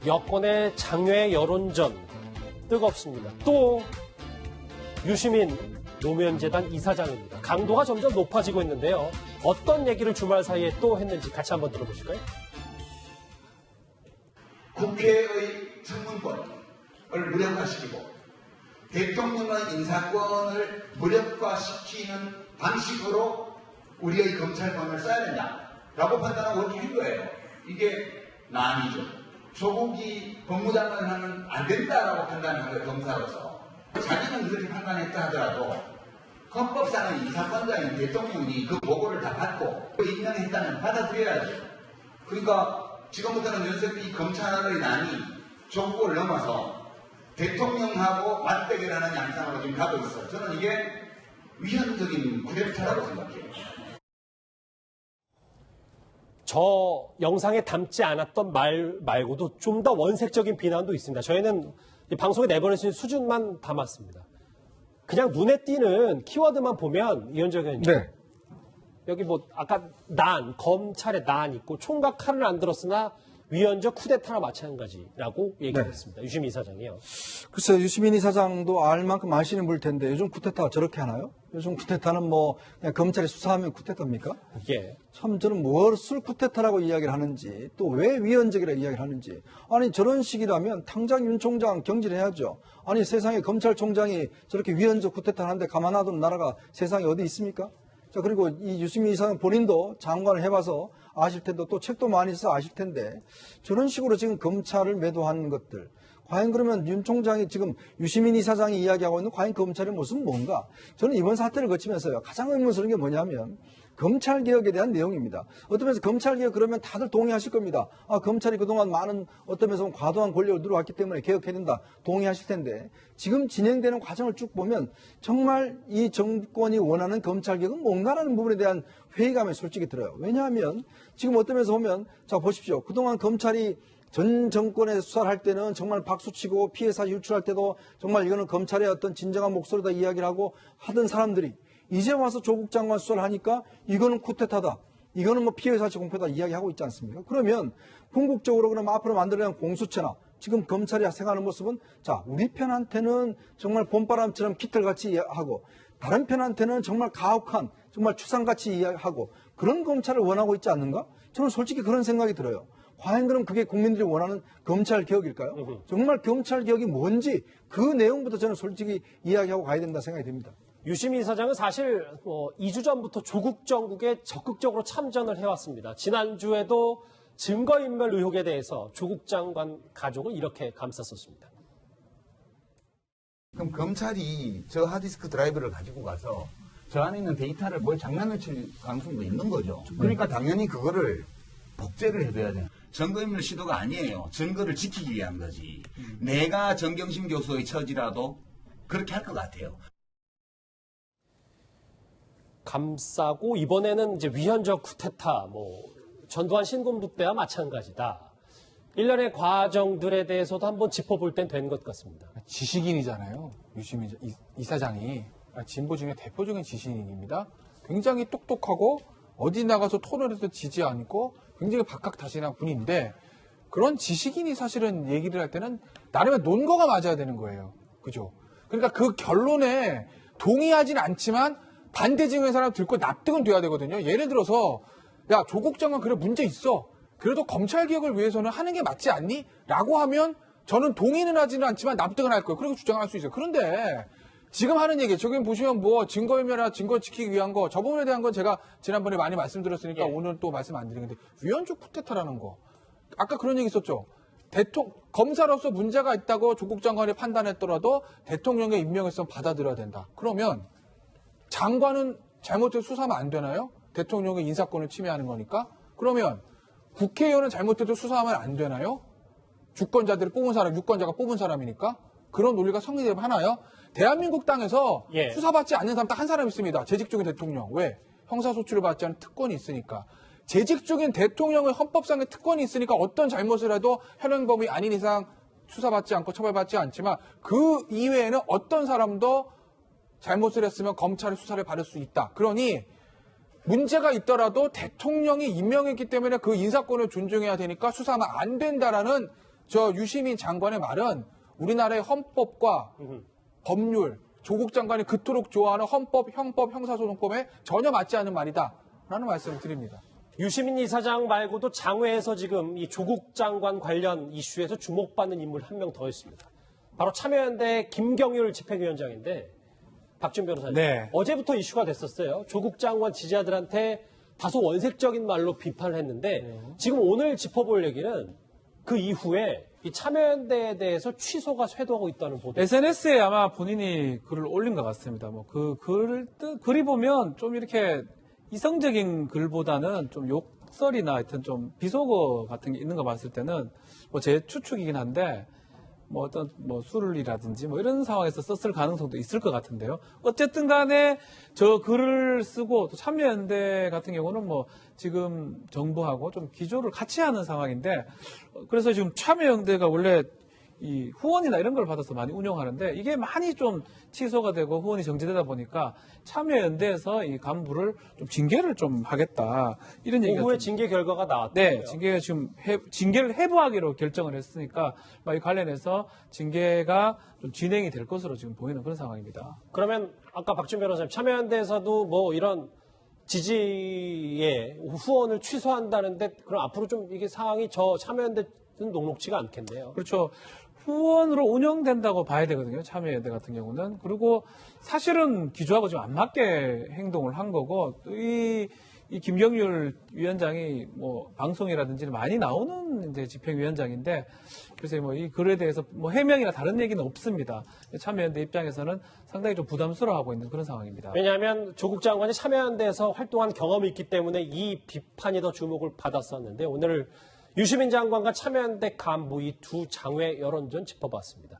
여권의 장외 여론전 뜨겁습니다. 또 유시민 노무현재단 이사장입니다. 강도가 점점 높아지고 있는데요. 어떤 얘기를 주말 사이에 또 했는지 같이 한번 들어보실까요? 국회의 청문권을 무력화시키고 대통령의 인사권을 무력화시키는 방식으로 우리의 검찰권을 써야 된다라고 판단하고 그렇게 한 거예요. 이게 난이죠. 조국이 법무장관을 하면 안 된다라고 판단한 거예요. 검사로서. 자기는 그렇게 판단했다 하더라도 헌법상의 인사권자인 대통령이 그 보고를 다 받고 임명했다면 받아들여야죠. 그러니까 지금부터는 이 검찰의 난이 조국을 넘어서 대통령하고 맞대결하는 양상으로 지금 가고 있어요. 저는 이게 위헌적인 쿠데타라고 생각해요. 저 영상에 담지 않았던 말 말고도 좀 더 원색적인 비난도 있습니다. 저희는 방송에 내보낼 수 있는 수준만 담았습니다. 그냥 눈에 띄는 키워드만 보면 이현정 의원님. 네. 여기 뭐 아까 검찰의 난 있고 총각 칼을 안 들었으나 위헌적 쿠데타나 마찬가지라고 얘기했습니다. 네. 유시민 이사장이요. 글쎄요, 유시민 이사장도 알 만큼 아시는 분 텐데 요즘 쿠데타 저렇게 하나요? 요즘 쿠데타는 뭐 그냥 검찰이 수사하면 쿠데타입니까? 예. 참 저는 무엇을 쿠데타라고 이야기를 하는지 또 왜 위헌적이라고 이야기를 하는지. 아니 저런 식이라면 당장 윤 총장 경질해야죠. 아니 세상에 검찰총장이 저렇게 위헌적 쿠데타를 하는데 가만 놔두는 나라가 세상에 어디 있습니까? 자, 그리고 이 유시민 이사장 본인도 장관을 해봐서 아실 텐데 또 책도 많이 써서 아실 텐데 저런 식으로 지금 검찰을 매도하는 것들 과연 그러면 윤 총장이 지금 유시민 이사장이 이야기하고 있는 과연 검찰의 모습은 뭔가? 저는 이번 사태를 거치면서요 가장 의문스러운 게 뭐냐면 검찰개혁에 대한 내용입니다. 어떤 면에서 검찰개혁 그러면 다들 동의하실 겁니다. 아, 검찰이 그동안 많은 어떤 면에서 과도한 권력을 누려왔기 때문에 개혁해야 된다. 동의하실 텐데 지금 진행되는 과정을 쭉 보면 정말 이 정권이 원하는 검찰개혁은 뭔가라는 부분에 대한 회의감이 솔직히 들어요. 왜냐하면 지금 어떤 면에서 보면 자 보십시오. 그동안 검찰이 전 정권에 수사를 할 때는 정말 박수치고 피해 사실 유출할 때도 정말 이거는 검찰의 어떤 진정한 목소리다 이야기를 하고 하던 사람들이 이제 와서 조국 장관 수사를 하니까 이거는 쿠데타다. 이거는 뭐 피해 사실 공표다 이야기하고 있지 않습니까? 그러면 궁극적으로 그럼 앞으로 만들어낸 공수처나 지금 검찰이 생각하는 모습은 자 우리 편한테는 정말 봄바람처럼 깃털같이 하고 다른 편한테는 정말 가혹한 정말 추상같이 이야기하고 그런 검찰을 원하고 있지 않는가? 저는 솔직히 그런 생각이 들어요. 과연 그럼 그게 국민들이 원하는 검찰개혁일까요? 정말 검찰개혁이 뭔지 그 내용부터 저는 솔직히 이야기하고 가야 된다 생각이 듭니다. 유시민 이사장은 사실 2주 전부터 조국 정국에 적극적으로 참전을 해왔습니다. 지난주에도 증거인멸 의혹에 대해서 조국 장관 가족을 이렇게 감쌌었습니다. 그럼 검찰이 저 하드디스크 드라이브를 가지고 가서 저 안에 있는 데이터를 뭘 장난을 칠 가능성도 있는 거죠. 그러니까 당연히 그거를 복제를 해둬야 돼요. 증거인멸 시도가 아니에요. 증거를 지키기 위한 거지. 내가 정경심 교수의 처지라도 그렇게 할 것 같아요. 감싸고 이번에는 이제 위헌적 쿠데타, 전두환 신군부 때와 마찬가지다. 일련의 과정들에 대해서도 한번 짚어볼 땐 된 것 같습니다. 지식인이잖아요. 유시민 이사장이 진보 중에 대표적인 지식인입니다. 굉장히 똑똑하고 어디 나가서 토론해도 지지 않고 굉장히 박학다식한 분인데 그런 지식인이 사실은 얘기를 할 때는 나름의 논거가 맞아야 되는 거예요. 그죠? 그러니까 그 결론에 동의하진 않지만 반대 진영의 사람 듣고 납득은 돼야 되거든요. 예를 들어서 야 조국 장관 그래 문제 있어. 그래도 검찰개혁을 위해서는 하는 게 맞지 않니? 라고 하면 저는 동의는 하지는 않지만 납득은 할 거예요. 그렇게 주장할 수 있어요. 그런데 지금 하는 얘기 저기 보시면 증거인멸이나 증거 지키기 위한 거 저 부분에 대한 건 제가 지난번에 많이 말씀드렸으니까 오늘 또 말씀 안 드리는데 위헌적 쿠데타라는 거 아까 그런 얘기 있었죠. 검사로서 문제가 있다고 조국 장관이 판단했더라도 대통령의 임명했으면 받아들여야 된다. 그러면 장관은 잘못해서 수사하면 안 되나요? 대통령의 인사권을 침해하는 거니까. 그러면 국회의원은 잘못해서 수사하면 안 되나요? 주권자들이 뽑은 사람, 유권자가 뽑은 사람이니까. 그런 논리가 성립되면 하나요? 대한민국 땅에서 수사받지 않는 사람 딱 한 사람 있습니다. 재직 중인 대통령. 왜? 형사소추를 받지 않은 특권이 있으니까. 재직 중인 대통령의 헌법상의 특권이 있으니까 어떤 잘못을 해도 현행범이 아닌 이상 수사받지 않고 처벌받지 않지만 그 이외에는 어떤 사람도 잘못을 했으면 검찰의 수사를 받을 수 있다. 그러니 문제가 있더라도 대통령이 임명했기 때문에 그 인사권을 존중해야 되니까 수사하면 안 된다라는 저 유시민 장관의 말은 우리나라의 헌법과 법률, 조국 장관이 그토록 좋아하는 헌법, 형법, 형사소송법에 전혀 맞지 않는 말이다. 라는 말씀을 드립니다. 유시민 이사장 말고도 장외에서 지금 이 조국 장관 관련 이슈에서 주목받는 인물 한 명 더 있습니다. 바로 참여연대 김경률 집행위원장인데 박준 변호사님. 네. 어제부터 이슈가 됐었어요. 조국 장관 지지자들한테 다소 원색적인 말로 비판을 했는데 지금 오늘 짚어볼 얘기는 그 이후에 이 참여연대에 대해서 취소가 쇄도하고 있다는 보도. SNS에 아마 본인이 글을 올린 것 같습니다. 뭐 글이 보면 좀 이렇게 이성적인 글보다는 좀 욕설이나 하여튼 좀 비속어 같은 게 있는 거 봤을 때는 뭐 제 추측이긴 한데 뭐 어떤 뭐 술이라든지 뭐 이런 상황에서 썼을 가능성도 있을 것 같은데요. 어쨌든 간에 저 글을 쓰고 또 참여연대 같은 경우는 뭐 지금 정부하고 좀 기조를 같이 하는 상황인데 그래서 지금 참여연대가 원래 이 후원이나 이런 걸 받아서 많이 운영하는데 이게 많이 좀 취소가 되고 후원이 정지되다 보니까 참여연대에서 이 간부를 좀 징계를 좀 하겠다 이런 얘기가 오후에 좀 징계 결과가 나왔고요. 네, 징계가 지금 징계를 해부하기로 결정을 했으니까 이 관련해서 징계가 좀 진행이 될 것으로 지금 보이는 그런 상황입니다. 그러면 아까 박준 변호사님 참여연대에서도 뭐 이런 지지의 후원을 취소한다는데 그럼 앞으로 좀 이게 상황이 저 참여연대는 녹록지가 않겠네요. 그렇죠. 후원으로 운영된다고 봐야 되거든요. 참여연대 같은 경우는. 그리고 사실은 기조하고 좀 안 맞게 행동을 한 거고 이 김경률 위원장이 뭐 방송이라든지 많이 나오는 이제 집행위원장인데 그래서 뭐 이 글에 대해서 뭐 해명이나 다른 얘기는 없습니다. 참여연대 입장에서는 상당히 좀 부담스러워하고 있는 그런 상황입니다. 왜냐하면 조국 장관이 참여연대에서 활동한 경험이 있기 때문에 이 비판이 더 주목을 받았었는데 오늘 유시민 장관과 참여연대 간부 이 두 장외 여론전 짚어봤습니다.